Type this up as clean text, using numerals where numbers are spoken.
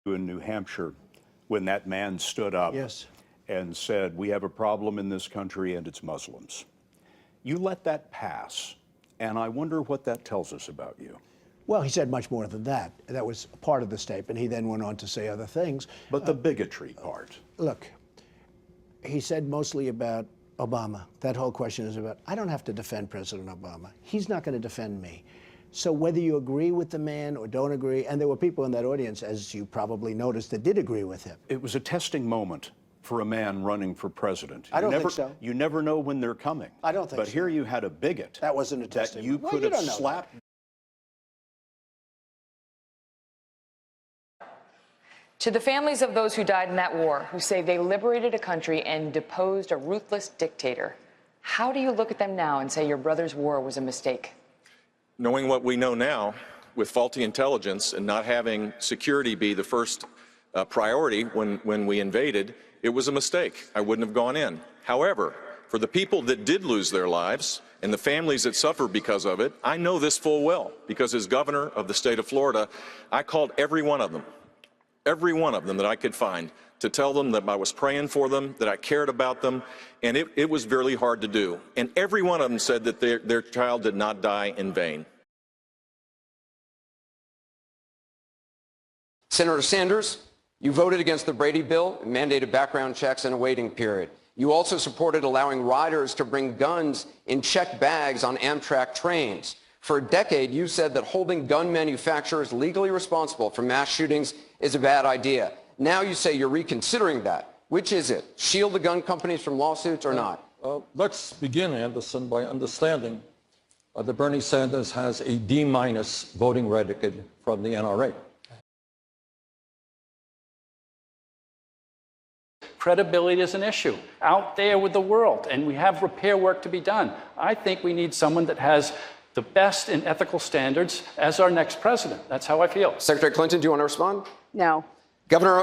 in New Hampshire when that man stood up and said, we have a problem in this country and it's Muslims. You let that pass, and I wonder what that tells us about you. Well, he said much more than that. That was part of the statement. He then went on to say other things. But the bigotry part. Look, he said mostly about Obama. That whole question is about, I don't have to defend President Obama. He's not going to defend me. So whether you agree with the man or don't agree, and there were people in that audience, as you probably noticed, that did agree with him. It was a testing moment for a man running for president. I don't think so. You never know when they're coming. I don't think so. But here you had a bigot. That wasn't a testing moment. That you could have slapped. To the families of those who died in that war, who say they liberated a country and deposed a ruthless dictator, how do you look at them now and say your brother's war was a mistake? Knowing what we know now, with faulty intelligence and not having security be the first priority when we invaded, it was a mistake. I wouldn't have gone in. However, for the people that did lose their lives and the families that suffered because of it, I know this full well, because as governor of the state of Florida, I called every one of them that I could find, to tell them that I was praying for them, that I cared about them, and it was really hard to do. And every one of them said that their child did not die in vain. Senator Sanders, you voted against the Brady bill, mandated background checks and a waiting period. You also supported allowing riders to bring guns in checked bags on Amtrak trains. For a decade, you said that holding gun manufacturers legally responsible for mass shootings is a bad idea. Now you say you're reconsidering that. Which is it? Shield the gun companies from lawsuits or not? Let's begin, Anderson, by understanding that Bernie Sanders has a D- voting record from the NRA. Credibility is an issue out there with the world, and we have repair work to be done. I think we need someone that has the best in ethical standards as our next president. That's how I feel. Secretary Clinton, do you want to respond? No. Governor.